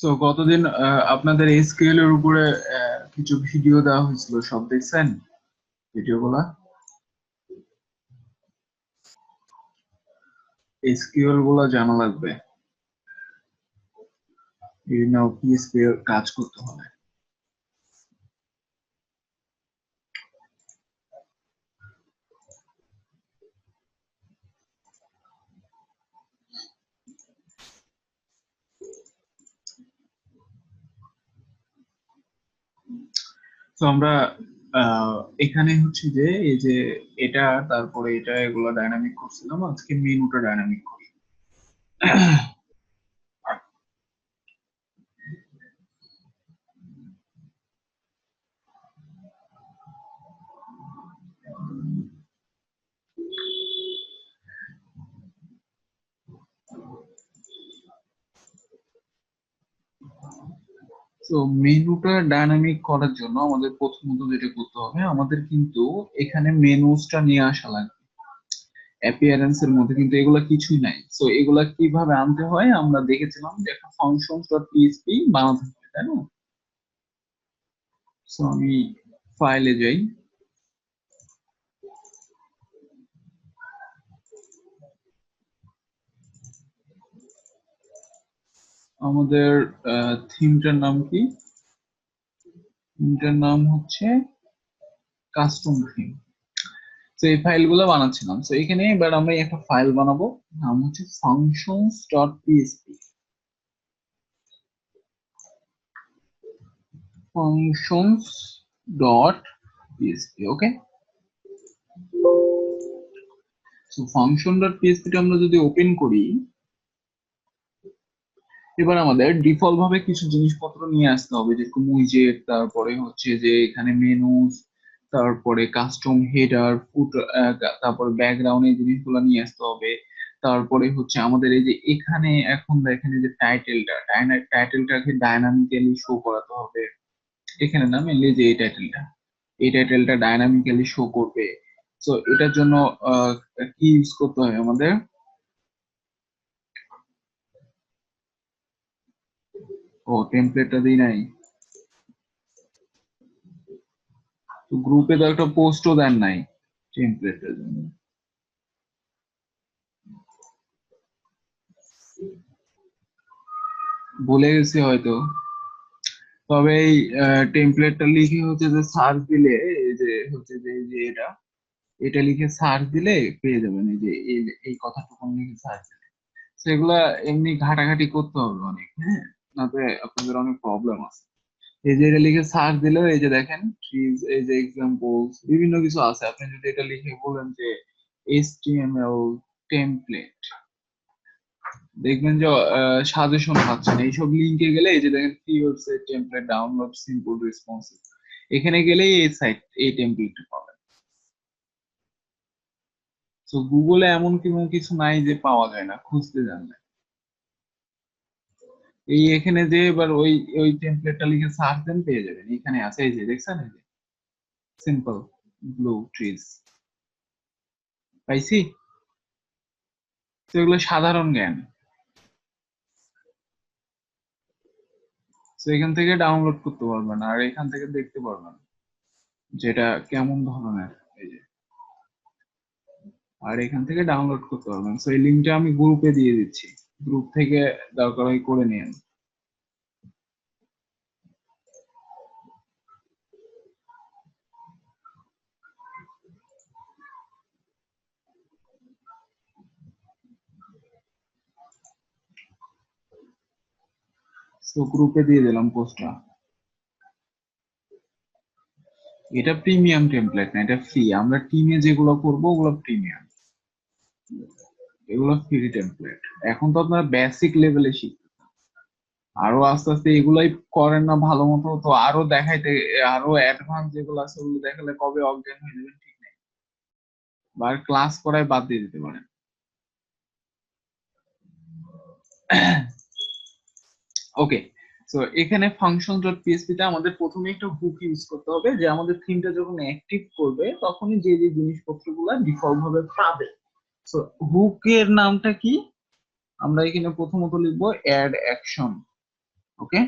তো গতদিন আপনাদের এসকিউএল এর উপরে কিছু ভিডিও দেওয়া হয়েছিল, সব দেখছেন ভিডিওগুলা? এসকিউএল গুলা জানা লাগবে, বিভিন্ন পিএসপি এর কাজ করতে হবে। তো আমরা এখানে হচ্ছে যে এই যে এটা, তারপরে এটা, এগুলো ডাইনামিক করছিলাম। আজকে মেনুটা ডাইনামিক করি। তো মেনুটা ডাইনামিক করার জন্য আমাদের প্রথমত যেটা করতে হবে, আমাদের কিন্তু এখানে মেনুসটা নিয়ে আসা লাগবে। অ্যাপিয়ারেন্স এর মধ্যে কিন্তু এগুলা কিছুই নাই। সো এগুলা কিভাবে আনতে হয় আমরা দেখেছিলাম যে একটা ফাংশনস ডট পিএইচপি বানাতে হয়, তাই না? সো আমি ফাইলে যাই। আমাদের থিমটার নাম কি? থিমটার নাম হচ্ছে কাস্টম থিম। তো এই ফাইলগুলো বানাচ্ছিলাম। তো এখানে এবার আমরা একটা ফাইল বানাবো, নাম হচ্ছে functions dot PHP. Functions dot PHP, okay. So function dot PHP আমরা যদি ওপেন করি, এবার আমাদের ডিফল্ট ভাবে কিছু জিনিসপত্র নিয়ে আসতে হবে, যেরকম উইজেট, তারপরে হচ্ছে যে এখানে মেনুস, তারপরে কাস্টম হেডার, ফুট, তারপরে ব্যাকগ্রাউন্ড, এই জিনিসগুলো নিয়ে আসতে হবে। তারপরে হচ্ছে আমাদের এই যে এখানে এখন দেখেন এই যে টাইটেলটাকে ডাইনামিক্যালি শো করাতে হবে। এখানে না মেনলি যে এই টাইটেলটা ডাইনামিক্যালি শো করবে। তো এটার জন্য কি ইউজ করতে হয় আমাদের? ও, টেমপ্লেটটা দিই নাই। তো গ্রুপে তো একটা পোস্টও দেন নাই টেমপ্লেটের জন্য। ভুলে গেছি হয়তো। তবে এই টেমপ্লেটটা লিখে হচ্ছে যে সার্চ দিলে, এই যে হচ্ছে যে এই যে এটা এটা লিখে সার্চ দিলে পেয়ে যাবেন। এই যে এই কথাটুকু লিখে সার্চ দিলে সেগুলা এমনি ঘাটাঘাটি করতে হবে অনেক, হ্যাঁ, নাতে আপনাদের অনেক প্রবলেম আছে। এই যে এটা লিখে সার্চ দিলেও এই যে দেখেন ট্রিজ, এই যে এক্সাম্পলস, বিভিন্ন কিছু আছে। আপনি যদি এটা লিখে বলেন যে HTML টেমপ্লেট, দেখবেন যে সাজেশন পাচ্ছেন। এইসব লিঙ্কে গেলে এই যে দেখেন free website template download simple responsive, এখানে গেলেই এই টেমপ্লেটটা পাবেন। তো গুগলে এমন কোনো কিছু নাই যে পাওয়া যায় না, খুঁজতে জানলে। এই এখানে যে এবার ওই ওই টেমপ্লেটটা লিখে সার্চ দেন, পেয়ে যাবেন। এখানে আছে, এই যে দেখছেন, এই যে সিম্পল ব্লু ট্রিজ, পাইছি। তো এগুলো সাধারণ জ্ঞান। তো এখান থেকে ডাউনলোড করতে পারবেন আর এখান থেকে দেখতে পারবেন যেটা কেমন ধরনের, এই যে, আর এখান থেকে ডাউনলোড করতে পারবেন। সো এই লিঙ্কটা আমি গ্রুপে দিয়ে দিচ্ছি, গ্রুপ থেকে দরকার হয় করে নিন। তো গ্রুপে দিয়ে দিলাম পোস্টটা। এটা প্রিমিয়াম টেমপ্লেট না, এটা ফ্রি। আমরা টিমে যেগুলো করবো ওগুলো প্রিমিয়াম, এগুলো ফ্রি টেমপ্লেট। এখন তো আপনারা বেসিক লেভেলে শিখবেন, আরো আস্তে আস্তে এগুলাই করেন না ভালো মতো তো আরো দেখাইতে, আরো অ্যাডভান্স যেগুলো আছে ওগুলো দেখালে কবে অজ্ঞান হয়ে যাবেন ঠিক নেই, বা ক্লাস করায় বাদ দিয়ে দিতে পারেন। ওকে। সো এখানে ফাংশন ডট পিএসপি তে আমাদের প্রথমে একটা হুক ইউজ করতে হবে, যে আমাদের থিমটা যখন অ্যাক্টিভ করবে তখনই যে যে জিনিসপত্রগুলো ডিফল্ট ভাবে পাবে। সো হুকের নামটা কি? আমরা এখানে প্রথমত লিখবো অ্যাড অ্যাকশন। ওকে।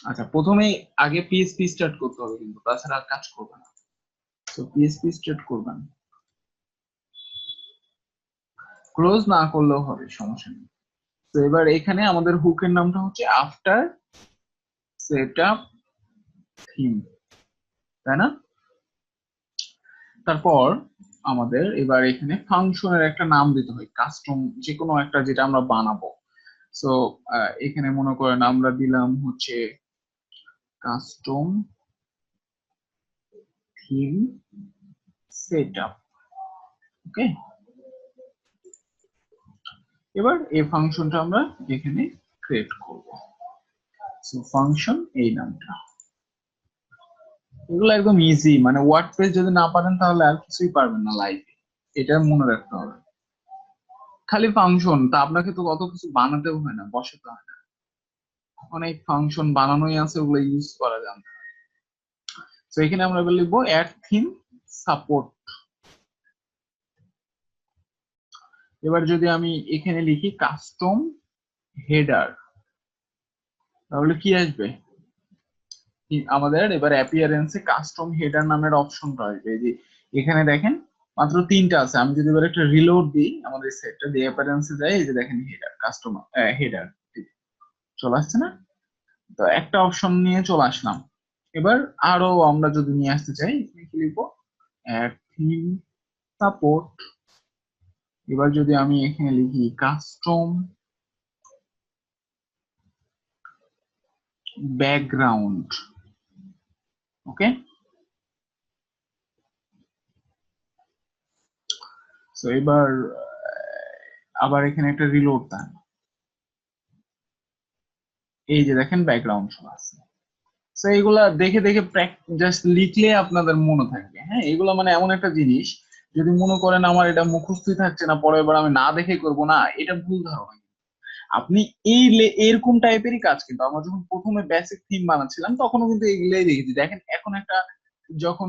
আচ্ছা, প্রথমে আগে পিএসপি স্টার্ট করতে হবে, কিন্তু তাছাড়া আর কাজ করবে না। তো পিএসপি স্টার্ট করবেন, ক্লোজ না করলেও হবে, সমস্যা নেই। তো এবার এখানে আমাদের হুকের নামটা হচ্ছে আফটার সেটআপ থিম, তাই না? তারপর আমাদের এবার এখানে ফাংশনের একটা নাম দিতে হয়, কাস্টম যে কোনো একটা যেটা আমরা বানাবো। সো এখানে মনে করেন আমরা দিলাম হচ্ছে কাস্টম থিম সেটআপ। ওকে, এবার এই ফাংশনটা আমরা এখানে ক্রিয়েট করব। সো ফাংশন এই নামটা, এগুলো একদম ইজি, মানে ওয়ার্ডপ্রেস যদি না পারেন তাহলে আর কিছুই পারবেন না লাইফে, এটা মনে রাখতে হবে। খালি ফাংশন, তা আপনাকে তো কত কিছু বানাতেও হয় না, বসাতে হয় না, অনেক ফাংশন বানানোই আছে, ওগুলো ইউজ করা জানতে হয়। তো এখানে আমরা এবার লিখবো অ্যাড থিম সাপোর্ট। এবার যদি আমি এখানে লিখি কাস্টম হেডার, তাহলে কি আসবে? আমাদের এবার অ্যাপিয়ারেন্সে কাস্টম হেডার নামের অপশনটা আসবে। যে এখানে দেখেন মাত্র 3টা আছে, আমি যদি এবার একটা রিলোড দিই আমাদের সেটটা দিয়ে অ্যাপিয়ারেন্সে যাই, এই যে দেখেন হেডার, কাস্টমার হেডার চলে আসছে না? তো একটা অপশন নিয়ে চলে আসলাম। এবার আরো আমরা যদি নিয়ে আসতে চাই, কি লিখবো? Add theme support. এবার যদি আমি এখানে লিখি কাস্টম ব্যাকগ্রাউন্ড। ওকে, তো এবার আবার এখানে একটা রিলোড দেন, এই যে দেখেন ব্যাকগ্রাউন্ড শো আছে। তো এগুলা দেখে দেখে জাস্ট লিখলে আপনাদের মনে থাকবে। হ্যাঁ, এগুলো মানে এমন একটা জিনিস, যদি মনে করেন আমার এটা মুখস্থই থাকছে না, পরের বার আমি না দেখে করব না, এটা ভুল ধারণা। আপনি এরকম টাইপেরই কাজ, কিন্তু আমরা যখন প্রথমে বেসিক থিম বানাচ্ছিলাম তখনও কিন্তু এগুলাই দেখেছি। দেখেন এখন একটা যখন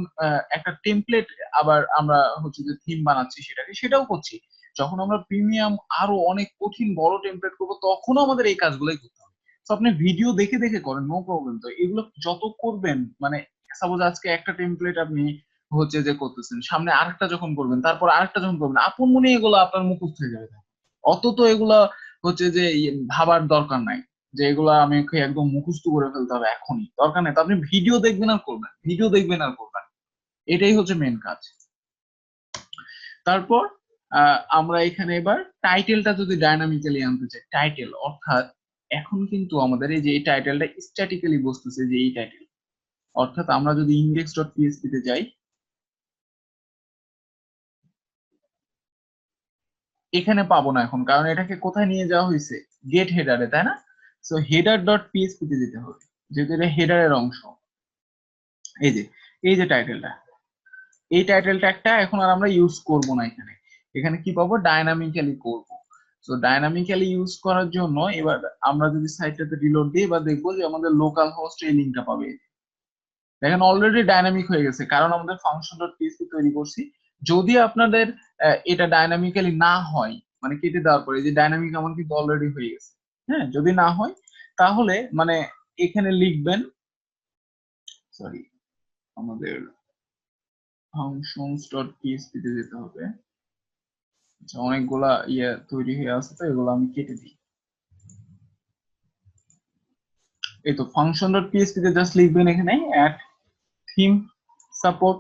একটা টেমপ্লেট আবার আমরা হচ্ছে যে থিম বানাচ্ছি, সেটাও করছি। যখন আমরা প্রিমিয়াম আরো অনেক কঠিন বড় টেমপ্লেট করবো, তখনও আমাদের এই কাজগুলোই করতে হবে। তো আপনি ভিডিও দেখে দেখে করেন, নো প্রবলেম। তো এগুলো যত করবেন, মানে সাপোজ আজকে একটা টেমপ্লেট আপনি হচ্ছে যে করতেছেন, সামনে আরেকটা যখন করবেন, তারপর আরেকটা যখন করবেন, আপন মনে এগুলো আপনার মুখস্থ হয়ে যাবে। অত তো এগুলা হচ্ছে যে ভাবার দরকার নাই যে এগুলা আমি একদম মুখস্থ করে ফেলতে হবে, এখনই দরকার নেই। তো আপনি ভিডিও দেখবেন আর করবেন, ভিডিও দেখবেন আর করবেন, এটাই হচ্ছে মেন কাজ। তারপর আমরা এখানে এবার টাইটেলটা যদি ডাইনামিক্যালি আনতে চাই, টাইটেল অর্থাৎ এখন কিন্তু আমাদের এই যে এই টাইটেলটা স্ট্যাটিক্যালি বসতেছে, যে এই টাইটেল, অর্থাৎ আমরা যদি ইন্ডেক্স ডট পিএইচপি তে যাই, এখানে পাবো না এখন, কারণ এটাকে কোথায় নিয়ে যাওয়া হয়েছে? গেট হেডারে, তাই না? সো হেডার ডট পিএইচপি তে যেতে হবে, যেহেতু এটা হেডারের অংশ। এই যে এই যে টাইটেলটা, এই টাইটেল ট্যাগটা এখন আর আমরা ইউজ করব না। এখানে এখানে কি পাবো? ডাইনামিক্যালি করব। তো ডাইনামিক্যালি ইউজ করার জন্য এবার আমরা যদি সাইটটাতে রিলোড দিই, এবার দেখবো যে আমাদের লোকাল হোস্ট এই লিঙ্কটা পাবে। দেখেন অলরেডি ডাইনামিক হয়ে গেছে, কারণ আমাদের ফাংশন ডট পিএইচপি তৈরি করছি। যদি আপনাদের এটা ডাইনামিক্যালি না হয়, মানে কেটে দেওয়ার পরে যে ডাইনামিক আমার কিন্তু অলরেডি হয়ে গেছে। হ্যাঁ, যদি না হয় তাহলে মানে এখানে লিখবেন, সরি, আমাদের functions ডট পিএইচপি তে যেতে হবে। আচ্ছা, অনেকগুলা ইয়ে তৈরি হয়ে আছে, তো এগুলো আমি কেটে দিই। এই তো ফাংশন ডট পিএইচপি তে জাস্ট লিখবেন এখানে অ্যাড থিম সাপোর্ট,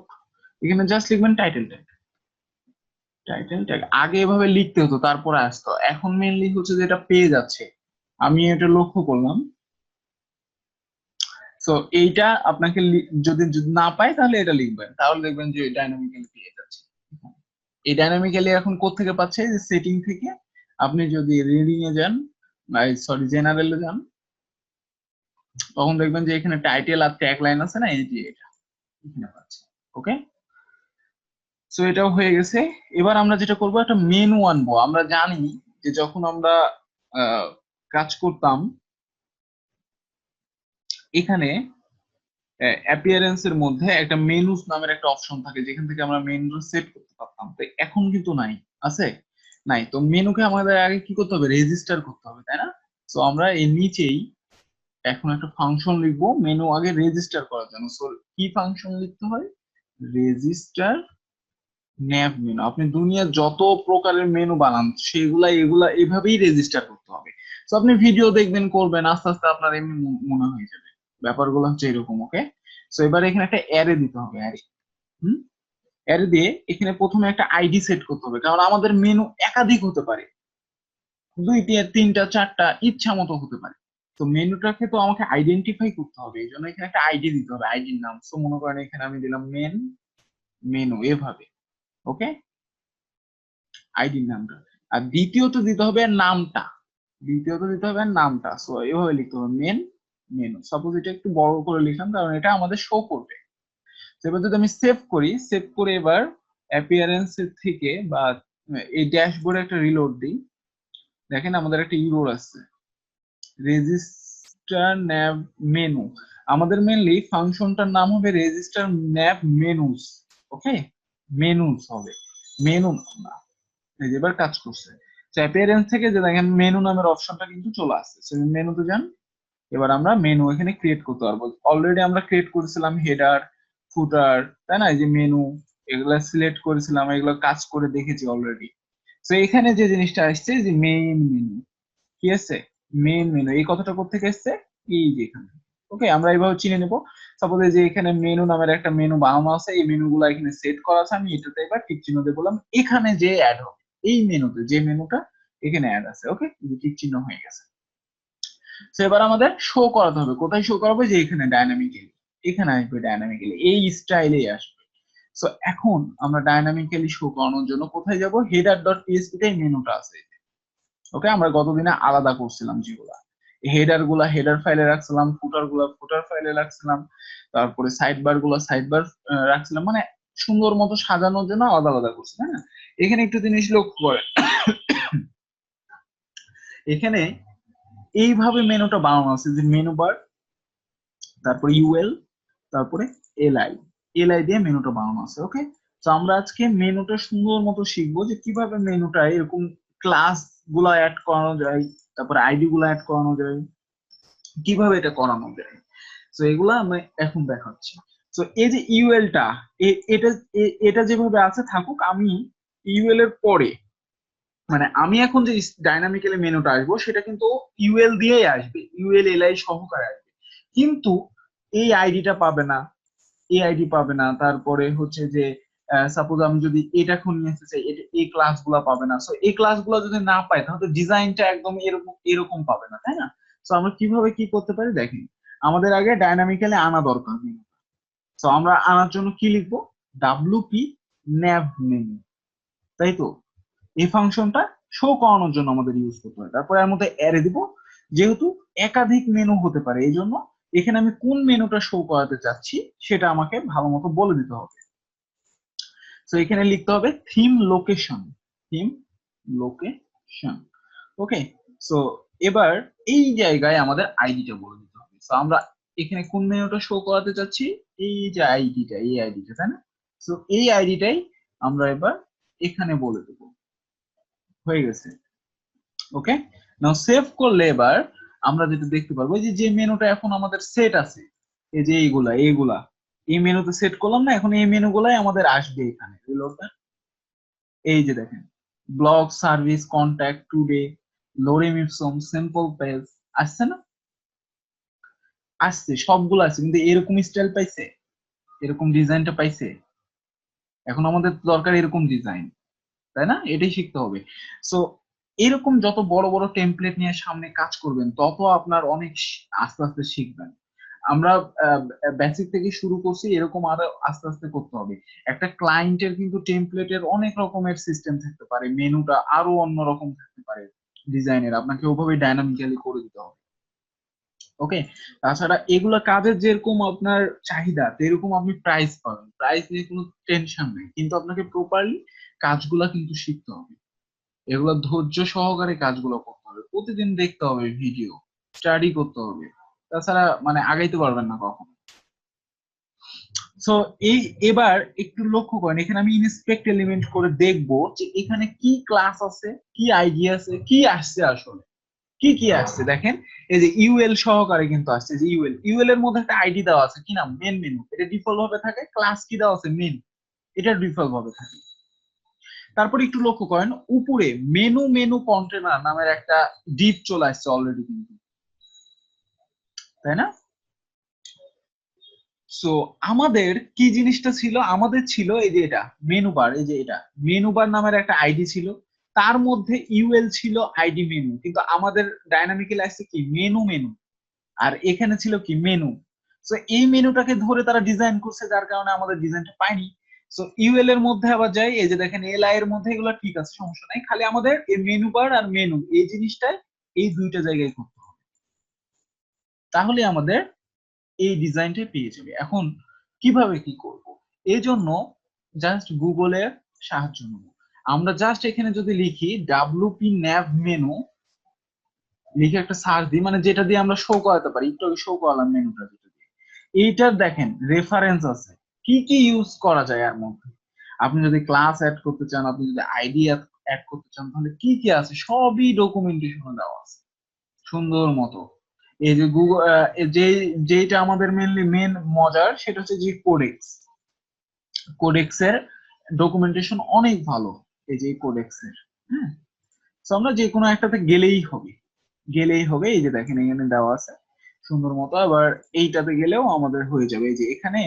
এখানে জাস্ট লিখবেন টাইটেল ট্যাগ। টাইটেল ট্যাগ আগে এভাবে লিখতে হতো, তারপরে আসতো, এখন মেইনলি হচ্ছে যে এটা পেয়ে যাচ্ছে, আমি এটা লক্ষ্য করলাম। সো এইটা আপনাকে যদি যদি না পাই তাহলে এটা লিখবেন, তাহলে দেখবেন যে ডাইনামিক্যালি পেয়ে যাচ্ছে। এই ডাইনামিক্যালি এখন কোত্থেকে পাচ্ছে? যে সেটিং থেকে। আপনি যদি রিডিং এ যান, সরি জেনারেলে যান, তখন দেখবেন যে এখানে টাইটেল আর ট্যাগ লাইন আছে না, এই যে এটা এখানে পাচ্ছি। ওকে, সো এটাও হয়ে গেছে। এবার আমরা যেটা করবো, একটা মেনু আনবো। আমরা জানি যে যখন আমরা কাজ করতাম, এখানে অ্যাপিয়ারেন্স এর মধ্যে একটা মেনুস নামের একটা অপশন থাকে, যেখান থেকে আমরা মেনু সেট করতে পারতাম। তো এখন কিন্তু নাই, আছে? নাই। তো মেনুকে আমাদের আগে কি করতে হবে? রেজিস্টার করতে হবে, তাই না? তো আমরা এই নিচেই এখন একটা ফাংশন লিখবো মেনু আগে রেজিস্টার করার জন্য। সো কি ফাংশন লিখতে হয়? Register nav menu. আপনি দুনিয়ার যত প্রকারের মেনু বানান সেগুলা এগুলা এভাবেই রেজিস্টার করতে হবে। তো আপনি ভিডিও দেখবেন, করবেন, আস্তে আস্তে আপনার এমনি মনে হয়ে যাবে। ব্যাপারগুলো হচ্ছে এরকম। ওকে, সো এবার এখানে একটা অ্যারে দিতে হবে। অ্যারে, অ্যারে দিয়ে এখানে প্রথমে একটা আইডি সেট করতে হবে, কারণ আমাদের মেনু একাধিক হতে পারে, দুইটা, তিনটা, চারটা, ইচ্ছা মতো হতে পারে। তো মেনুটাকে তো আমাকে আইডেন্টিফাই করতে হবে, এই জন্য এখানে একটা আইডি দিতে হবে, আইডির নাম। তো মনে করেন এখানে আমি দিলাম মেনু এভাবে। ওকে, আইডির নামটা। আর দ্বিতীয়ত দিতে হবে নামটা, সো এভাবে লিখতে হবে মেনু। সাপোজ এটা একটু বড় করে লিখলাম কারণ এটা আমাদের শো করবে। তো এবার যদি আমি সেভ করি, সেভ করে এবার অ্যাপিয়ারেন্স থেকে বা এই ড্যাশবোর্ডে একটা রিলোড দিই, দেখেন আমাদের একটা ইউরোর আছে, রেজিস্টার ন্যাভ মেনু। আমাদের মেনলি ফাংশনটার নাম হবে রেজিস্টার ন্যাভ মেনুস। ওকে, মেনুস হবে, মেনু না। এবার কাজ করছে। অ্যাপিয়ারেন্স থেকে যে দেখেন মেনু নামের অপশনটা কিন্তু চলে আসছে, মেনুতে যান। এবার আমরা মেনু এখানে ক্রিয়েট করতে পারবো। অলরেডি আমরা ক্রিয়েট করেছিলাম হেডার, ফুটার, তাই না? এই যে মেনু, এগুলা সিলেক্ট করেছিলাম, এগুলো কাজ করে দেখেছি অলরেডি। তো এখানে যে জিনিসটা আসছে যে মেইন মেনু, কি আছে? Main menu. এই কথাটা কোথেকে এসছে? এই যে এখানে। ওকে, আমরা এইভাবে চিনে নেব। সাপোজ যে এখানে মেনু নামের একটা মেনু বানানো আছে, এই মেনুগুলো এখানে সেট করা আছে, আমি এটাতে এবার টিক চিহ্ন দিয়ে বললাম এখানে যে অ্যাড হবে, এই মেনুতে যে মেনুটা এখানে অ্যাড আছে। ওকে, টিক চিহ্ন হয়ে গেছে। তো এবার আমাদের শো করাতে হবে। কোথায় শো করাবো? যে এখানে ডাইনামিক্যালি, এখানে আসবে ডাইনামিক্যালি, এই স্টাইলেই আসবে। সো এখন আমরা ডাইনামিক্যালি শো করানোর জন্য কোথায় যাব? হেডার ডট পিএসপি তে মেনুটা আছে। ওকে, আমরা গতদিনে আলাদা করছিলাম যেগুলা, হেডার গুলা হেডার ফাইলে রাখছিলাম, ফুটার গুলা ফুটার ফাইলে রাখছিলাম, তারপরে সাইড বার গুলা সাইড বার রাখছিলাম, মানে সুন্দর মতো সাজানোর জন্য আলাদা আলাদা করছি। হ্যাঁ, এখানে একটু জিনিস লক্ষ্য করে, এখানে এইভাবে মেনুটা বানানো আছে যে মেনু বার, তারপরে ইউএল, তারপরে এলআই দিয়ে মেনুটা বানানো আছে। ওকে, তো আমরা আজকে মেনুটা সুন্দর মতো শিখবো যে কিভাবে মেনুটা এরকম ক্লাস গুলা অ্যাড করানো যায়, তারপরে আইডি গুলা অ্যাড করানো যায়, কিভাবে এটা করানো যায়। তো এগুলা আমি এখন দেখাচ্ছি। তো এই যে ইউএলটা, এটা এটা যেভাবে আছে থাকুক, আমি ইউএল এর পরে, মানে আমি এখন যে ডাইনামিক্যালি মেনুটা আসবো সেটা কিন্তু ইউএল দিয়েই আসবে, ইউএল এলআই সহকারে আসবে, কিন্তু এই আইডিটা পাবে না, এই আইডি পাবে না, তারপরে হচ্ছে যে সাপোজ আমি যদি এটা এখন নিয়ে আসতে চাই, এই ক্লাসগুলো পাবে না। সো এই ক্লাসগুলো যদি না পাই তাহলে ডিজাইনটা একদম এরকম এরকম পাবে না, তাই না? সো আমরা কিভাবে কি করতে পারি দেখেন, আমাদের আগে ডাইনামিক্যালি আনা দরকার। তো আমরা আনার জন্য কি লিখবো? ডাব্লিউপি ন্যাভ মেনু, তাই তো? এই ফাংশনটা শো করানোর জন্য আমাদের ইউজ করতে হয়। তারপরে এর মধ্যে অ্যারে দিব, যেহেতু একাধিক মেনু হতে পারে এই জন্য এখানে আমি কোন মেনুটা শো করাতে চাচ্ছি সেটা আমাকে ভালো মতো বলে দিতে হবে। তো এখানে লিখতে হবে থিম লোকেশন। ওকে, সো এবার এই জায়গায় আমাদের আইডিটা বলে দিতে হবে। তো আমরা এখানে কোন মেনুটা শো করাতে চাচ্ছি? এই যে আইডিটা, এই আইডিটা, তাই না? তো এই আইডিটাই আমরা এবার এখানে বলে দেবো। হয়ে গেছে। ওকে, নাও সেভ করলে এবার আমরা যেটা দেখতে পারবো যে যে মেনুটা এখন আমাদের সেট আছে, এই যে এইগুলা এই মেনুতে সেট করলাম না, এখন এই মেনুগুলাই আমাদের আসবে এখানে। এই যে দেখেন, blog, service, contact, today, lorem ipsum, simple page, আসছে না? আসছে, সবগুলো আছে, কিন্তু এরকম স্টাইল পাইছে, এরকম ডিজাইনটা পাইছে। এখন আমাদের দরকার এরকম ডিজাইন, তাই না? এটাই শিখতে হবে। সো এরকম যত বড় বড় টেমপ্লেট নিয়ে সামনে কাজ করবেন তত আপনার অনেক আস্তে আস্তে শিখবেন। আমরা বেসিক থেকে শুরু করছি, এরকম আরো আস্তে আস্তে করতে হবে। একটা ক্লায়েন্টের কিন্তু টেমপ্লেটের অনেক রকমের সিস্টেম থাকতে পারে, মেনুটা আরো অন্যরকম থাকতে পারে, ডিজাইনের আপনাকে ওভাবে ডাইনামিক্যালি করে দিতে হবে। ওকে, তাছাড়া এগুলো কাজের যেরকম আপনার চাহিদা সেরকম আপনি প্রাইস পাবেন, প্রাইস নিয়ে কোনো টেনশন নেই, কিন্তু আপনাকে প্রপারলি কাজগুলা কিন্তু শিখতে হবে, এগুলো ধৈর্য সহকারে কাজগুলো করতে হবে, প্রতিদিন দেখতে হবে ভিডিও, স্টাডি করতে হবে, তাছাড়া মানে আগাইতে পারবেন না কখনো। সো এই এবার একটু লক্ষ্য করেন, এখানে আমি ইনস্পেক্ট এলিমেন্ট করে দেখবো যে এখানে কি ক্লাস আছে, কি আইডিয়া আছে, কি আসছে আসলে। কি কি আসছে দেখেন, এই যে ইউএল সহকারে কিন্তু আসছে, যে ইউএল, ইউএল এর মধ্যে একটা আইডি দেওয়া আছে, কি নাম, মেন মেনু, এটা ডিফল্ট ভাবে থাকে। ক্লাস কি দেওয়া আছে, মেন, এটা ডিফল্ট ভাবে থাকে। তারপর একটু লক্ষ্য করেন উপরে মেনু মেনু কন্টেনার নামের একটা ডিপ চলে আসছে অলরেডি কিন্তু, তাই না? সো আমাদের কি জিনিসটা ছিল, আমাদের ছিল এই যে এটা মেনু বার, এই যে এটা মেনু বার নামের একটা আইডি ছিল, তার মধ্যে ইউএল ছিল আইডি মেনু, কিন্তু আমাদের ডাইনামিক্যালি আসছে কি মেনু মেনু, আর এখানে ছিল কি মেনু। সো এই মেনুটাকে ধরে তারা ডিজাইন করছে, যার কারণে আমাদের ডিজাইনটা পাইনি। সো ইউএল এর মধ্যে আবার যাই, এই যে দেখেন এল আই এর মধ্যে, এগুলো ঠিক আছে, সমস্যা নাই, খালি আমাদের এই মেনু বার আর মেনু এই জিনিসটা এই দুইটা জায়গায় করতে হবে, তাহলে আমাদের এই ডিজাইনটা পেয়ে যাবে। এখন কিভাবে কি করব, এই জন্য জাস্ট গুগলের সাহায্য নেব। আমরা জাস্ট এখানে যদি লিখি ডাব্লিউপি ন্যাভ মেনু, লিখে একটা সার্চ দিই, মানে যেটা দিয়ে আমরা শো করাতে পারি, একটু আগে শো করালাম মেনুটা যেটা দিয়ে, এইটার দেখেন রেফারেন্স আছে কি কি ইউজ করা যায় এর মধ্যে। আপনি যদি ক্লাস অ্যাড করতে চান, আপনি যদি আইডি অ্যাড করতে চান, তাহলে কি কি আছে সবই ডকুমেন্টেশনে দেওয়া আছে সুন্দর মতো। এই যে গুগল, যে যেটা আমাদের মেনলি মেন মজার, সেটা হচ্ছে যে কোডেক্স, কোডেক্সের ডকুমেন্টেশন অনেক ভালো। এই যে কোডেক্সের, হ্যাঁ, তো আমরা যে কোনো একটাতে গেলেই হবে, গেলেই হবে। এই যে দেখেন এখানে দেওয়া আছে সুন্দর মতো, আবার এইটাতে গেলেও আমাদের হয়ে যাবে। এই যে এখানে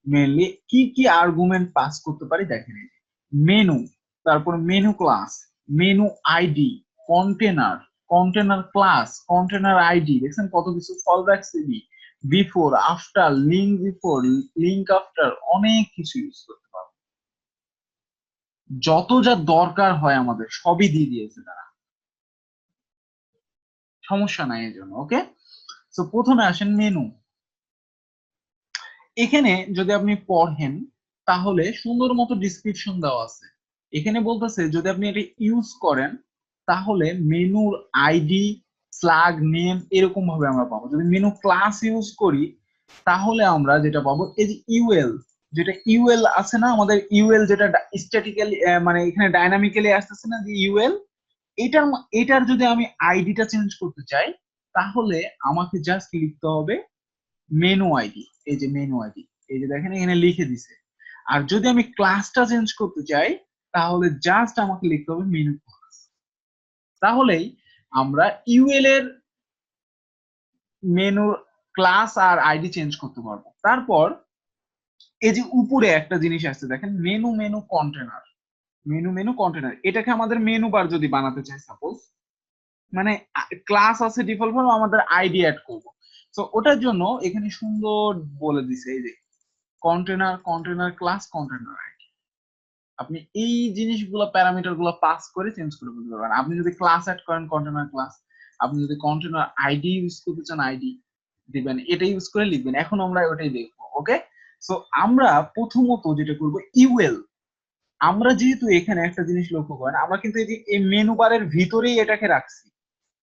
মেনলি কি কি আর্গুমেন্ট পাস করতে পারি দেখেন, মেনু, তারপর menu class, menu ID, container, container class, container ID, দেখছেন কত কিছু, fallback CB, before after, link before, link after, অনেক কিছু ইউজ করতে পারবো। যত যা দরকার হয় আমাদের সবই দিয়ে দিয়েছে তারা, সমস্যা নাই এই জন্য। ওকে, তো প্রথমে আসেন মেনু। এখানে যদি আপনি পড়েন তাহলে সুন্দর মতো ডিসক্রিপশন দেওয়া আছে। এখানে বলতেছে যদি আপনি এটা ইউজ করেন তাহলে মেনুর আইডি, স্ল্যাগ নেম এরকম ভাবে আমরা পাবো। যদি মেনু ক্লাস ইউজ করি তাহলে আমরা যেটা পাবো, এই যে ইউএল, যেটা ইউএল আছে না আমাদের, ইউএল যেটা স্ট্যাটিক্যালি মানে এখানে ডাইনামিক্যালি আসতেছে না যে ইউএল, এটার এটার যদি আমি আইডিটা চেঞ্জ করতে চাই তাহলে আমাকে জাস্ট লিখতে হবে মেনু আইডি। এই যে মেনু আইডি, এই যে দেখেন এখানে লিখে দিছে। আর যদি আমি ক্লাসটা চেঞ্জ করতে চাই তাহলে জাস্ট আমাকে লিখতে হবে মেনু ক্লাস, তাহলেই আমরা ইউএল এর মেনু ক্লাস আর আইডি চেঞ্জ করতে পারবো। তারপর এই যে উপরে একটা জিনিস আসছে দেখেন, menu menu container, menu menu container, এটাকে আমাদের মেনু বার যদি বানাতে চাই সাপোজ, মানে ক্লাস আছে ডিফল্ট ভাবে, আমাদের আইডি অ্যাড করব। তো ওটার জন্য এখানে সুন্দর বলে দিছে, এই যে container, container class, container ID, আপনি এই জিনিসগুলো প্যারামিটার গুলো পাস করে চেঞ্জ করে বলতে পারবেন। আপনি যদি ক্লাস অ্যাড করেন কন্টেনার ক্লাস, আপনি যদি কন্টেনার আইডি ইউজ করতে চান আইডি দিবেন, এটা ইউজ করে লিখবেন। এখন আমরা ওটাই দেখবো। ওকে, সো আমরা প্রথমত যেটা করব ইউএল, আমরা যেহেতু এখানে একটা জিনিস লক্ষ্য করেন, আমরা কিন্তু এই যে এই মেনু বারের ভিতরেই এটাকে রাখছি,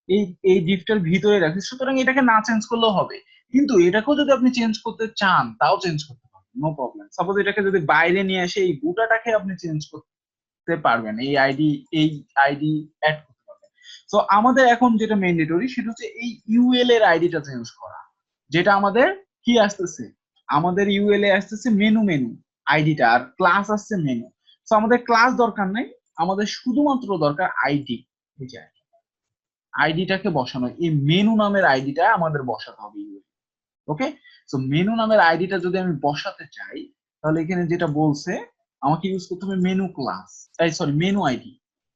এই এই ডিপটার ভিতরে রাখছি, সুতরাং এটাকে না চেঞ্জ করলেও হবে। কিন্তু এটাকেও যদি আপনি চেঞ্জ করতে চান তাও চেঞ্জ করতে পারবেন, নো প্রবলেম। সাপোজ এটাকে যদি বাইরে নিয়ে এসে এই গোটাটাকে আপনি চেঞ্জ করতে পারবেন, এই আইডি, এই আইডি অ্যাড করতে পারবেন। তো আমাদের এখন যেটা ম্যান্ডেটরি সেটা হচ্ছে এই ইউএল এর আইডিটা চেঞ্জ করা, যেটা আমাদের কি আসতেছে, আমাদের ইউএল এ আসতেছে মেনু মেনু আইডিটা, আর ক্লাস আসছে মেনু। তো আমাদের ক্লাস দরকার নাই, আমাদের শুধুমাত্র দরকার আইডি, এই যে আইডিটাকে বসানো, এই মেনু নামের আইডিটা আমাদের বসাতে হবে ইউএল। ওকে, সো মেনু নামের আইডিটা যদি আমি বসাতে চাই তাহলে এখানে যেটা বলছে আমাকে ইউজ করতে হবে মেনু ক্লাস, এই সরি মেনু আইডি,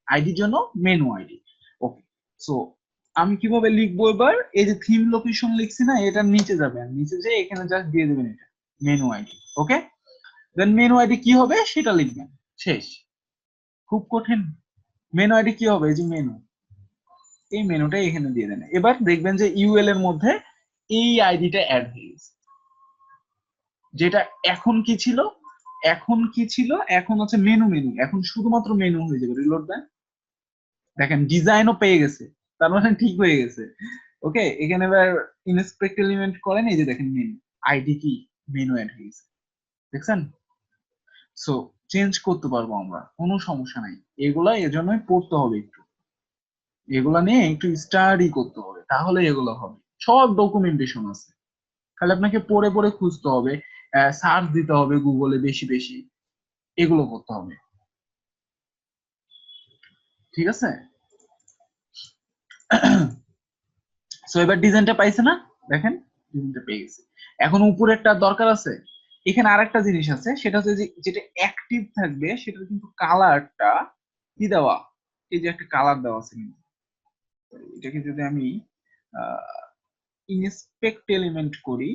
আইডির জন্য মেনু আইডি। ওকে, সো আমি কিভাবে লিখবো এবার, এই যে থিম লোকেশন লিখছি না, এটার নিচে যাবেন, নিচে যেয়ে এখানে জাস্ট দিয়ে দেবেন এটা মেনু আইডি। ওকে, দেন মেনু আইডি কি হবে সেটা লিখবেন, শেষ, খুব কঠিন। মেনু আইডি কি হবে, এই যে মেনু, এই মেনুটা এখানে দিয়ে দেন। এবার দেখবেন যে ইউএল এর মধ্যে এই আইডিটা অ্যাড হয়ে গেছে, যেটা এখন কি ছিল, এখন কি ছিল, এখন হচ্ছে মেনু মেনু, এখন শুধুমাত্র মেনু হয়ে যাবে। রিলোড দেন, দেখেন ডিজাইনও পেয়ে গেছে, তার মানে ঠিক হয়ে গেছে। ওকে, এখানে এবার ইনস্পেক্ট এলিমেন্ট করেন, এই যে দেখেন মেনু আইডি কি মেনু অ্যাড হয়ে গেছে, দেখছেন? সো চেঞ্জ করতে পারবো আমরা, কোনো সমস্যা নাই, এগুলা এজন্যই পড়তে হবে একটু। এগুলা নিয়ে একটু স্টাডি করতে হবে, তাহলে এগুলো হবে। সব ডকুমেন্টেশন আছে, খালি আপনাকে পড়ে পড়ে খুঁজতে হবে, সার্চ দিতে হবে গুগলে বেশি বেশি, এগুলো করতে হবে। ঠিক আছে? সো এবার ডিজাইনটা পাইছে না? দেখেন ডিজাইনটা পেয়ে গেছে। এখন উপরেরটা দরকার আছে। এখানে আরেকটা জিনিস আছে, সেটা হচ্ছে যে যেটা অ্যাক্টিভ থাকবে সেটার কিন্তু কালারটা কি দেওয়া, এই যে একটা কালার দেওয়া আছে কিন্তু। এটাকে যদি আমি ইনস্পেক্ট এলিমেন্ট করি,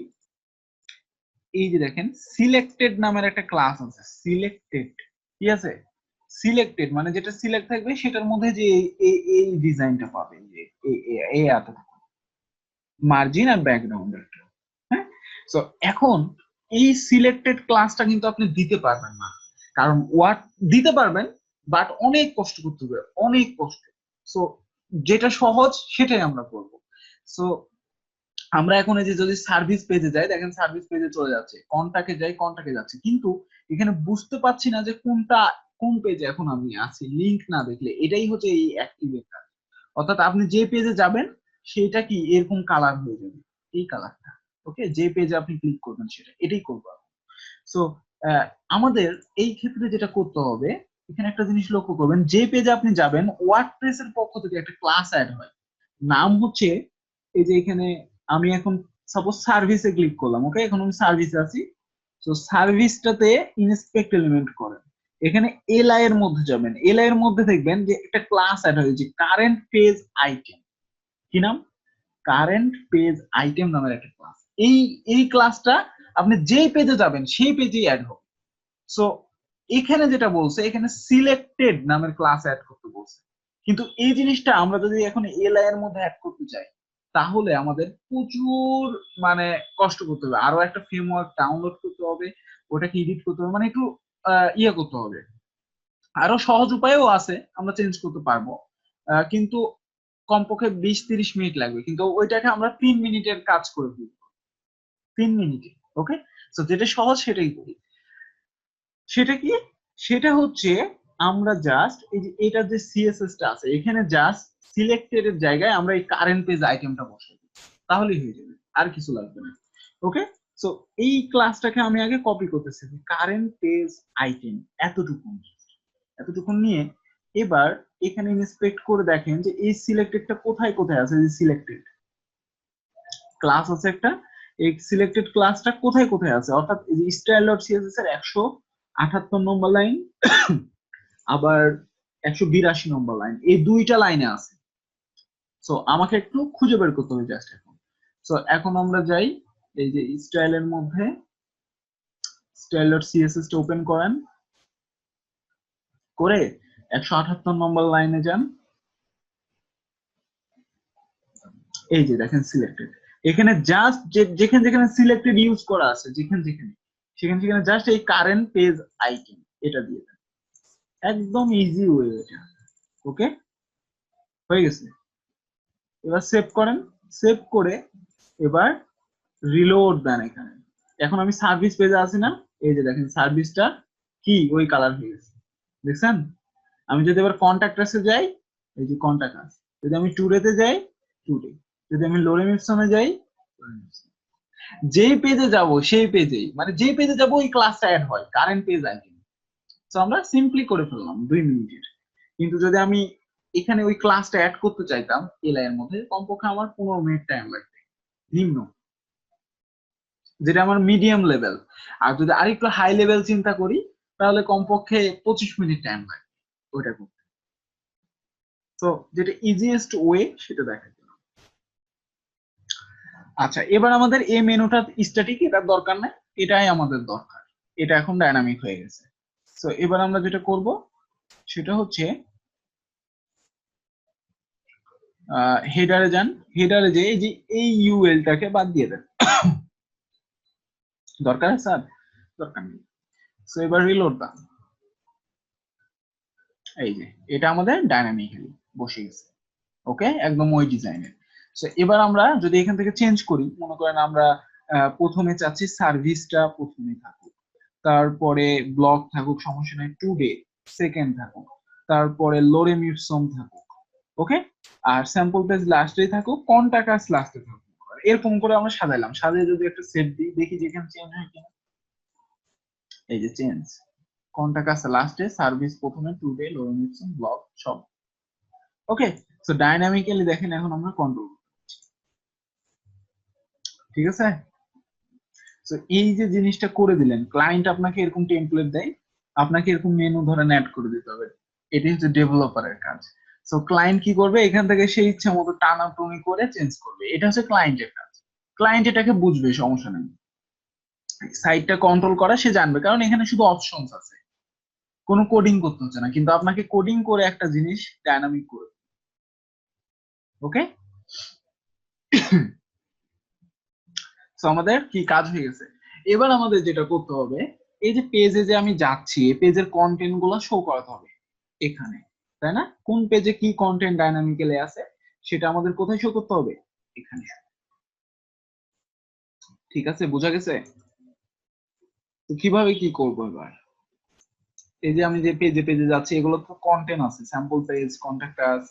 এই যে দেখেন সিলেক্টেড নামের একটা ক্লাস আছে, সিলেক্টেড। ঠিক আছে? সিলেক্টেড মানে যেটা সিলেক্ট থাকবে সেটার মধ্যে যে এই ডিজাইনটা পাবে, যে এই এত মার্জিন আর ব্যাকগ্রাউন্ড একটা। হ্যাঁ, সো এখন এই সিলেক্টেড ক্লাসটা কিন্তু আপনি দিতে পারবেন না, কারণ ওয়ার্ড দিতে পারবেন বাট অনেক কষ্ট করতে হবে, অনেক কষ্ট। সো যেটা সহজ সেটাই আমরা করব। সো আমরা এখন এই যে যদি সার্ভিস পেজে যাই, দেখেন সার্ভিস পেজে চলে যাচ্ছে, কন্টাক্টে যাই কন্টাক্টে যাচ্ছে, কিন্তু এখানে বুঝতে পারছি না যে কোনটা কোন পেজে এখন আমি আছি, লিংক না দেখলে। এটাই হচ্ছে এই অ্যাক্টিভেটর। অর্থাৎ আপনি যে পেজে যাবেন সেটা কি এরকম কালার হয়ে যাবে, এই কালারটা। ওকে, যে পেজে আপনি ক্লিক করবেন সেটা, এটাই করবো। সো আমাদের এই ক্ষেত্রে যেটা করতে হবে, এখানে একটা জিনিস লক্ষ্য করবেন, যে পেজে আপনি যাবেন ওয়ার্ডপ্রেস এর পক্ষ থেকে একটা ক্লাস অ্যাড হয়, নাম হচ্ছে এই যে এখানে আমি এখন সাপোজ সার্ভিসে ক্লিক করলাম। ওকে, এখন আমি সার্ভিসে আছি। তো সার্ভিসটাতে ইনস্পেক্ট এলিমেন্ট করেন, এখানে এলআই এর মধ্যে যাবেন, এলআই এর মধ্যে দেখবেন যে একটা ক্লাস অ্যাড হয়েছে কারেন্ট পেজ আইটেম। কি নাম? কারেন্ট পেজ আইটেম নামের একটা ক্লাস। এই এই ক্লাসটা আপনি যেই পেজে যাবেন সেই পেজেই অ্যাড হবে। সো এখানে যেটা বলছে, এখানে সিলেক্টেড নামের ক্লাস অ্যাড করতে বলছে, কিন্তু এই জিনিসটা আমরা যদি এখন এলআই এর মধ্যে অ্যাড করতে চাই তাহলে আমাদের প্রচুর মানে কষ্ট করতে হবে, আরো একটা ফ্রেমওয়ার্ক ডাউনলোড করতে হবে, ওটাকে এডিট করতে হবে, মানে একটু ইয়ে করতে হবে। আরো সহজ উপায়ও আছে, আমরা চেঞ্জ করতে পারবো, কিন্তু কমপক্ষে 20-30 মিনিট লাগবে, কিন্তু ওইটাকে আমরা 3 মিনিটের কাজ করে ফেলবো, 3 মিনিটে। ওকে, তো যেটা সহজ সেটাই করি। সেটা কি? সেটা হচ্ছে আমরা জাস্ট এই যে এটার যে সিএসএস টা আছে, এখানে জাস্ট সিলেক্টেড এর জায়গায় আমরা এই কারেন্ট পেজ আইটেমটা বসাই দিই, তাহলেই হয়ে যাবে, আর কিছু লাগবে না। ওকে, সো এই ক্লাসটাকে আমি আগে কপি করতেছি, কারেন্ট পেজ আইটেম এতটুকু, এতটুকু নিয়ে এবার এখানে ইন্সপেক্ট করে দেখেন যে এই সিলেক্টেডটা কোথায় কোথায় আছে। যে সিলেক্টেড ক্লাস আছে একটা, এই সিলেক্টেড ক্লাসটা কোথায় কোথায় আছে, অর্থাৎ এই যে স্টাইল ডট সিএসএস এর 178 নম্বর লাইন, আবার 182 নম্বর লাইন, এই দুইটা লাইনে আছে। সো আমাকে একটু খুঁজে বের করতে হবে জাস্ট এখন। সো এখন আমরা যাই এই যে স্টাইলের মধ্যে, স্টাইল ডট সিএসএস টা ওপেন করেন, করে 178 নম্বর লাইনে যান। এই যে দেখেন সিলেক্টেড, এখানে জাস্ট যেখানে যেখানে সিলেক্টেড ইউজ করা আছে, যেখানে যেখানে সেখানে সেখানে জাস্ট এই কারেন্ট পেজ আইটেম এটা দিয়ে দেন, একদম ইজি ওয়ে এটা। ওকে, হয়ে গেছে। এবার সেভ করেন, সেভ করে এবার রিলোড দেন এখানে। এখন আমি সার্ভিস পেজে আছি না, এই যে দেখেন সার্ভিসটা কি ওই কালার হয়ে গেছে, দেখছেন? আমি যদি এবার কন্টাক্ট আসে যাই, এই যে কন্টাক্ট আস, যদি আমি টুডেতে যাই টুডে, যদি আমি লোরেম ইপসনে যাই, যেই পেজে যাব সেই পেজেই, মানে যে পেজে যাব ওই ক্লাসটা অ্যাড হয় কারেন্ট পেজ আইটেম। তো আমরা সিম্পলি করে ফেললাম 2 মিনিটের। কিন্তু যদি আমি এখানে ওই ক্লাসটা অ্যাড করতে চাইতাম এলআই এর মধ্যে, কমপক্ষে আমার 15 মিনিট টাইম লাগবে নিম্ন, যেটা আমার মিডিয়াম লেভেল। আর যদি আরেকটু হাই লেভেল চিন্তা করি তাহলে কমপক্ষে 25 মিনিট টাইম লাগবে ওইটা করতে। তো যেটা ইজিয়েস্ট ওয়ে সেটা দেখা যায়। আচ্ছা, এবার আমাদের এই মেনুটা স্ট্যাটিক, এটার দরকার নাই, এটাই আমাদের দরকার, এটা এখন ডাইনামিক হয়ে গেছে। তো এবার আমরা যেটা করব সেটা হচ্ছে হেডারে যান, হেডারে যে এই যে এই ইউএলটাকে বাদ দিয়ে দেন, দরকার আছে স্যার? দরকার নেই। তো এবার রিলোড দাও, এই যে এটা আমাদের ডাইনামিক্যালি বসে গেছে। ওকে, একদম ওই ডিজাইনের। সো এবার আমরা যদি এখান থেকে চেঞ্জ করি, মনে করেন আমরা প্রথমে চাচ্ছি সার্ভিসটা প্রথমে থাকুক, তারপরে ব্লক থাকুক সমস্যা নাই, টুডে সেকেন্ড থাকুক, তারপরে লোরেম ইপসম থাকুক, ওকে, আর স্যাম্পল পেজ লাস্টে থাকুক, কন্টাক্ট আস লাস্টে থাকুক, এরকম করে আমরা সাজাইলাম। সাজিয়ে যদি একটা সেট দিই, দেখি যেখানে চেঞ্জ হয় কিনা। এই যে চেঞ্জ, কন্টাক্ট আস লাস্টে, সার্ভিস প্রথমে, টুডে, লোরেনসন, ব্লক সব। ওকে, সো ডাইনামিক্যালি দেখেন এখন আমরা কন্ট্রোল, ঠিক আছে। তো এই যে জিনিসটা করে দিলেন, ক্লায়েন্ট আপনাকে এরকম টেমপ্লেট দেয়, আপনাকে এরকম মেনু ধরেন অ্যাড করে দিতে হবে। এটি হচ্ছে ডেভেলপারের কাজ। সো ক্লায়েন্ট কি করবে, এখান থেকে সেই ইচ্ছা মতো টানাটুনি করে চেঞ্জ করবে, এটা হচ্ছে ক্লায়েন্টের কাজ। ক্লায়েন্ট এটাকে বুঝবে, সমস্যা নেই। সাইটটা কন্ট্রোল করা সে জানবে, কারণ এখানে শুধু অপশনস আছে, কোনো কোডিং করতে হচ্ছে না, কিন্তু আপনাকে কোডিং করে একটা জিনিস ডায়নামিক করে। ওকে, সো আমাদের কি কাজ হয়ে গেছে। এবার আমাদের যেটা করতে হবে, এই যে পেজে যে আমি যাচ্ছি, এই পেজের কন্টেন্ট গুলো শো করাতে হবে এখানে, তাই না? কোন পেজে কি কন্টেন্ট ডাইনামিক্যালি আছে সেটা আমাদের কোথায় শো করতে হবে, এখানে। ঠিক আছে, বোঝা গেছে? তো কিভাবে কি করবো এবার, এই যে আমি যে পেজে পেজে যাচ্ছি, এগুলো তো কন্টেন্ট আছে, স্যাম্পল পেজ, কন্টাক্ট আস,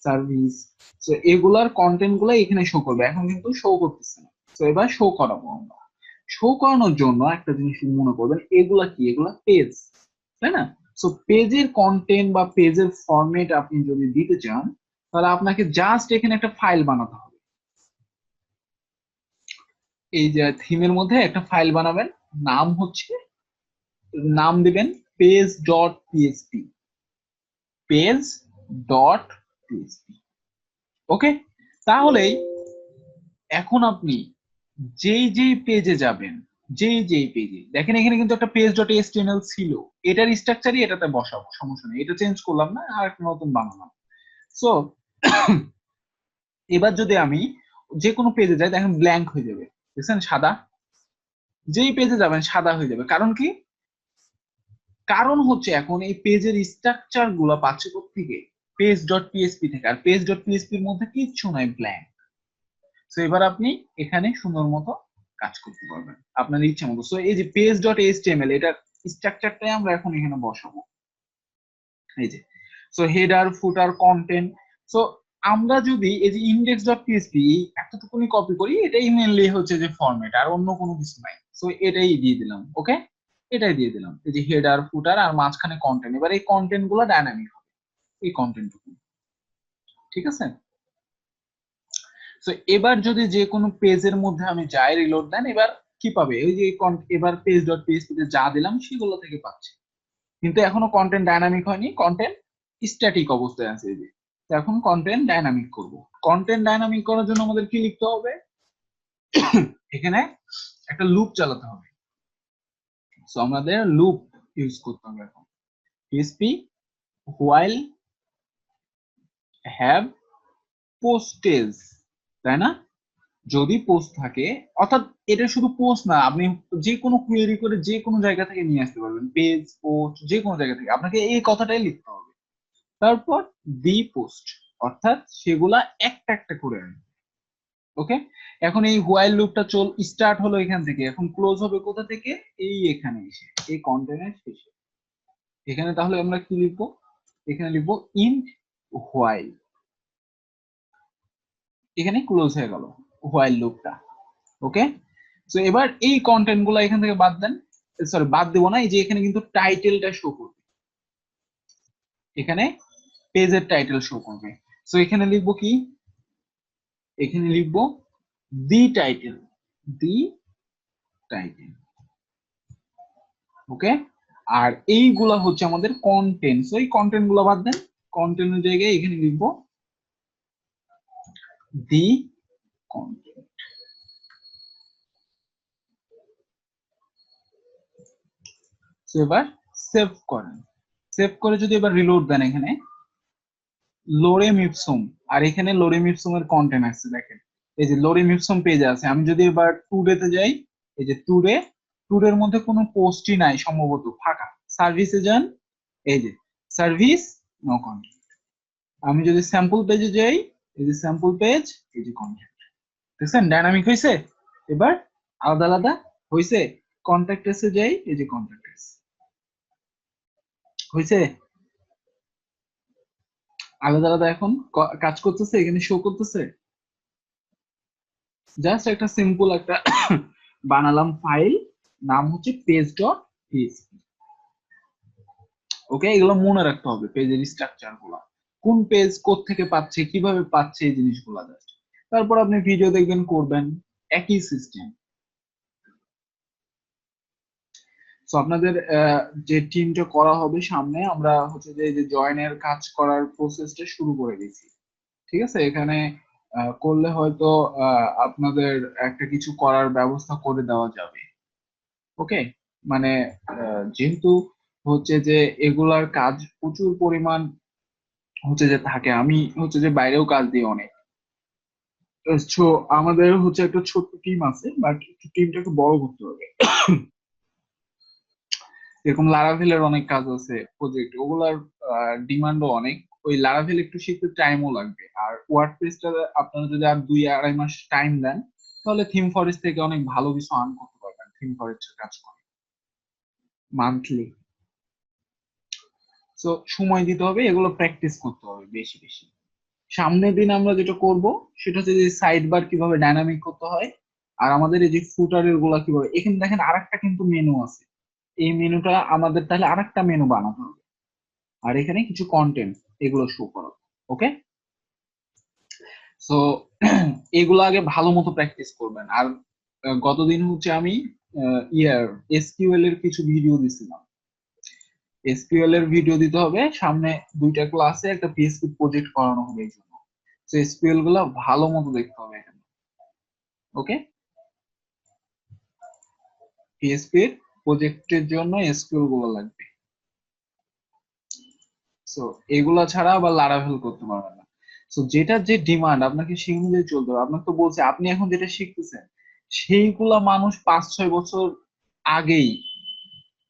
সার্ভিস, তো এগুলার কন্টেন্ট গুলো এখানে শো করবে, এখন কিন্তু শো করতেছে না। তো এবার শো করাবো আমরা। শো করানোর জন্য একটা জিনিস মনে করবেন, এগুলা কি, এগুলা পেজ, তাই না? সো পেজের কন্টেন্ট বা পেজের ফরম্যাট আপনি যদি দিতে চান, তাহলে আপনাকে জাস্ট এখানে একটা ফাইল বানাতে হবে। এই যে থিমের মধ্যে একটা ফাইল বানাবেন, নাম হচ্ছে, নাম দিবেন page dot PSP, page dot PSP. Okay, তাহলেই এখন আপনি যেই যেই পেজে যাবেন, যেই যেই পেজে দেখেন, এখানে কিন্তু একটা পেজ ডট এচটিএমএল ছিল, এটার স্ট্রাকচারই এটাতে বসাবো, সমস্যা নেই, এটা চেঞ্জ করলাম না, আর একটা নতুন বানালাম। সো এবার যদি আমি যে কোনো পেজে যাই, দেখেন ব্ল্যাঙ্ক হয়ে যাবে, দেখছেন সাদা, যেই পেজে যাবেন সাদা হয়ে যাবে, কারণ কি? কারণ হচ্ছে এখন এই পেজের স্ট্রাকচার গুলো পাচ্ছে থেকে পেজ ডট পিএসপি থেকে, আর পেজ ডট পিএসপি এর মধ্যে কিচ্ছু নাই, ব্ল্যাঙ্ক। তো এবার আপনি এখানে সুন্দর মতো কাজ করতে পারবেন আপনার ইচ্ছা মতো। সো এই যে পেজ ডট এইচটিএমএল, এটার স্ট্রাকচারটাই আমরা এখন এখানে বসাবো। এই যে, সো হেডার, ফুটার, কন্টেন্ট। সো আমরা যদি এই যে ইন্ডেক্স ডট পিএসপি এতটুকুনি কপি করি, এটাই মেনলি হচ্ছে যে ফরম্যাট, আর অন্য কোনো কিছু নাই। সো এটাই দিয়ে দিলাম। ওকে, এটাই দিয়ে দিলাম, এই যে হেডার, ফুটার, আর মাঝখানে কন্টেন্ট। এবার এই কন্টেন্ট গুলো ডায়নামিক হবে, এই কন্টেন্ট, ঠিক আছে। তো এবার যদি যে কোনো পেজের মধ্যে আমি যাই, রিলোড দেন, এবার কি পাবে, ওই যে এবার পেজ ডট পিএসপি তে যা দিলাম সেগুলো থেকে পাচ্ছে, কিন্তু এখনো কন্টেন্ট ডায়নামিক হয়নি, কন্টেন্ট স্ট্যাটিক অবস্থায় আছে। এই যে, তো এখন কন্টেন্ট ডায়নামিক করব। কন্টেন্ট ডায়নামিক করার জন্য আমাদের কি লিখতে হবে, এখানে একটা লুপ চালাতে হবে। সো আমাদের লুপ ইউজ করতে হবে এখন, পিএসপি হোয়াইল হ্যাভ পোস্টেজ, তাই না? যদি পোস্ট থাকে, অর্থাৎ এটা শুধু পোস্ট না, আপনি যে কোনো কোয়েরি করে যে কোনো জায়গা থেকে নিয়ে আসতে পারবেন, পেজ, পোস্ট, যে কোনো জায়গা থেকে, আপনাকে এই কথাটাই লিখতে হবে। তারপর দি পোস্ট, অর্থাৎ সেগুলা একটা একটা করে আনবে। ওকে, এখন এই হোয়াইল লুপটা স্টার্ট হলো এখান থেকে, এখন ক্লোজ হবে কোথা থেকে, এই এখানে এসে, এই কন্টেন্টের শেষে। এখানে তাহলে আমরা কি লিখবো, এখানে লিখবো ইন্ট হোয়াইল, এখানে ক্লোজ হয়ে গেল হোয়াইল লুপটা। ওকে, তো এবার এই কন্টেন্ট গুলো এখান থেকে বাদ দেন, সরি বাদ দেবো না, এই যে এখানে কিন্তু টাইটেলটা শো করবে, এখানে পেজের টাইটেল শো করবে। সো এখানে লিখবো কি, এখানে লিখবো দি টাইটেল, দি টাইটেল। ওকে, আর এইগুলা হচ্ছে আমাদের কন্টেন্ট, সো এই কন্টেন্ট গুলো বাদ দেন, কন্টেন্টের জায়গায় এখানে লিখবো দি কন্টেন্ট। এবার সেভ করেন, সেভ করে যদি এবার রিলোড দেন, এখানে লোরেম ইপসুম, আর এখানে লোরেম ইপসুম এর কন্টেন্ট আছে, দেখেন এই যে লোরেম ইপসুম পেজ আছে। আমি যদি এবার টুডে তে যাই, এই যে টুডে, টুডের মধ্যে কোনো পোস্টই নাই, সম্ভবত ফাঁকা। সার্ভিসে যান, এই যে সার্ভিস, নো কন্টেন্ট। আমি যদি স্যাম্পল পেজে যাই, এই যে স্যাম্পল পেজ, এই যে কন্টেন্ট, দেখছেন ডাইনামিক হয়েছে। এবার আলাদা আলাদা হয়েছে, কন্ট্যাক্ট এসে যাই, এই যে কন্ট্যাক্ট এস হয়েছে। আলাদা আলাদা এখন কাজ করতেছে, এখানে শো করতেছে। জাস্ট একটা সিম্পল একটা বানালাম ফাইল, নাম হচ্ছে পেজ ডট পিএসপি। ওকে, এগুলো মনে রাখতে হবে, পেজের স্ট্রাকচার গুলা, কোন পেজ থেকে পাচ্ছে, কিভাবে পাচ্ছে, এই জিনিসগুলা জাস্ট। তারপর আপনি ভিডিও দেখবেন, করবেন, একই সিস্টেম। তো আপনাদের যে টিমটা করা হবে সামনে, আমরা হচ্ছে যে জয়েনের কাজ করার প্রসেসটা শুরু করে দিয়েছি। ঠিক আছে, এখানে করলে হয়তো আপনাদের একটা কিছু করার ব্যবস্থা করে দেওয়া যাবে। ওকে, মানে যেহেতু হচ্ছে যে এগুলার কাজ প্রচুর পরিমাণ হচ্ছে যে থাকে, আমি হচ্ছে যে বাইরেও কাজ দিই অনেক। তো আমাদের হচ্ছে একটা ছোট্ট টিম আছে, বাট টিমটা একটু বড় করতে হবে। এরকম লারাভেলের অনেক কাজ আছে প্রজেক্ট, ওগুলার ডিমান্ডও অনেক। ওই লারাভেল একটু শিখতে টাইমও লাগবে, আর ওয়ার্ডপ্রেসটা আপনারা যদি আর 2-2.5 মাস টাইম দেন, তাহলে থিম ফরেস্ট থেকে অনেক ভালো কিছু আর্ন করতে পারবেন। থিম ফরেস্টের কাজ করে মান্থলি। তো সময় দিতে হবে, এগুলো প্র্যাকটিস করতে হবে বেশি বেশি। সামনের দিন আমরা যেটা করব সেটা হচ্ছে যে সাইড বার কিভাবে ডাইনামিক করতে হয়, আর আমাদের এই যে ফুটারের গুলা কিভাবে, এখানে দেখেন আরেকটা কিন্তু মেনু আছে, এই মেনুটা আমাদের তাহলে আরেকটা মেনু বানাতে হবে, আর এখানে কিছু কন্টেন্ট এগুলো শো করা। ওকে, সো এগুলো আগে ভালো মতো প্র্যাকটিস করবেন। আর গতদিন হচ্ছে আমি ইয়ার এসকিউএল এর কিছু ভিডিও দিছিলাম। এসকিউএল এর ভিডিও দিতে হবে সামনে, 2টা ক্লাসে একটা পিএসপি প্রজেক্ট করানো হবে এই জন্য। তো এসকিউএল গুলো ভালো মতো দেখতে হবে এখানে। ওকে, পিএসপি এর প্রজেক্টের জন্য এসকিউএল গুলো লাগবে। সো এগুলা ছাড়া আবার লারাভেল করতে পারবেন না। সো যেটা যে ডিমান্ড, আপনাকে সেই অনুযায়ী চলতে হবে। আপনাকে তো বলছে, আপনি এখন যেটা শিখতেছেন সেইগুলা মানুষ 5-6 বছর আগেই,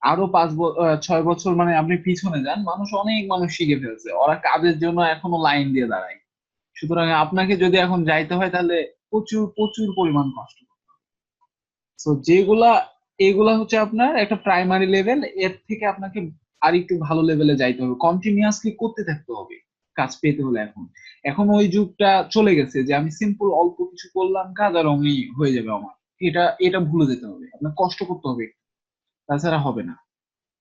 আরো 6 বছর মানে আপনি পিছনে যান, অনেক মানুষ শিখে ফেলছে, ওরা কাজের জন্য এখনো লাইন দিয়ে দাঁড়ায়। সুতরাং আপনাকে যদি এখন যাইতে হয়, তাহলে প্রচুর প্রচুর পরিমাণ কষ্ট। তো যেগুলা, এগুলা হচ্ছে আপনার একটা প্রাইমারি লেভেল, এর থেকে আপনাকে আর একটু ভালো লেভেলে যাইতে হবে, কন্টিনিউয়াসলি করতে থাকতে হবে কাজ পেতে হলে। এখন এখন ওই যুগটা চলে গেছে যে আমি সিম্পল অল্প কিছু করলাম কাজ আর অমনি হয়ে যাবে আমার। এটা এটা ভুলে যেতে হবে, আপনার কষ্ট করতে হবে, তাছাড়া হবে না।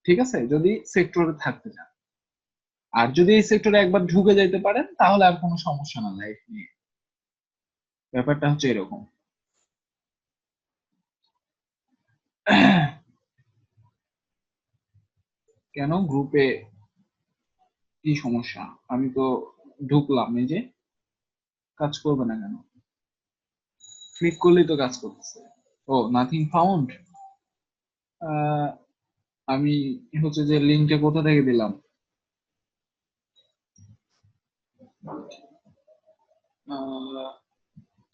ঠিক আছে, যদি সেক্টরে থাকতে চান। আর যদি এই সেক্টরে একবার ঢুকে যাইতে পারেন, তাহলে আর কোনো সমস্যা না লাইফ নিয়ে। ব্যাপারটা হচ্ছে এরকম। কেন গ্রুপে কি সমস্যা? আমি তো ঢুকলাম, এই যে কাজ করবে না কেন? ক্লিক করলেই তো কাজ করতেছে। ও, নাথিং ফাউন্ড। আমি হচ্ছে যে লিঙ্কটা কোথা থেকে দিলাম?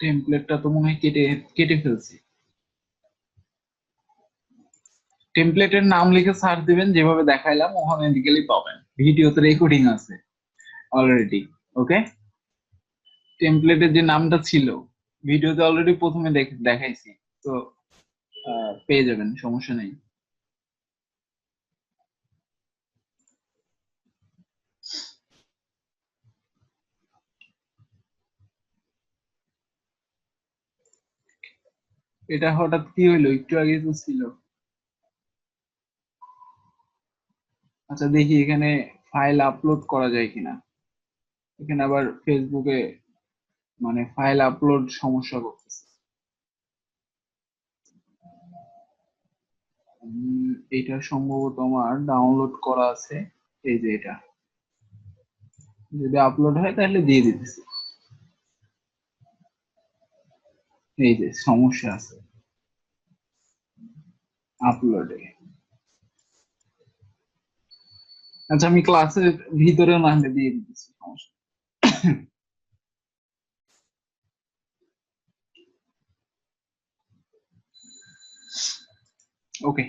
টেমপ্লেটটা তো মনে হয় কেটে কেটে ফেলছি। টেমপ্লেটের নাম লিখে সার্চ দিবেন, যেভাবে দেখাইলাম ওখানে গেলেই পাবেন, ভিডিওতে রেকর্ডিং আছে অলরেডি। ওকে, টেমপ্লেটের যে নামটা ছিল ভিডিওতে অলরেডি প্রথমে দেখাইছি। তো পেয়ে যাবেন, সমস্যা নেই। এটা হঠাৎ কি হইলো? একটু আগে তো ছিল। আচ্ছা, দেখি এখানে ফাইল আপলোড করা যায় কিনা। এখানে আবার ফেসবুকে মানে ফাইল আপলোড সমস্যা করতেছে। এটা সম্ভবত আমার ডাউনলোড করা আছে, এই যে এটা, যদি আপলোড হয় তাহলে দিয়ে দিতেছি। এই যে সমস্যা আছে আপলোডে। আচ্ছা, আমি ক্লাসের ভিতরে না হলে দিয়ে দিতেছি, সমস্যা। ওকে।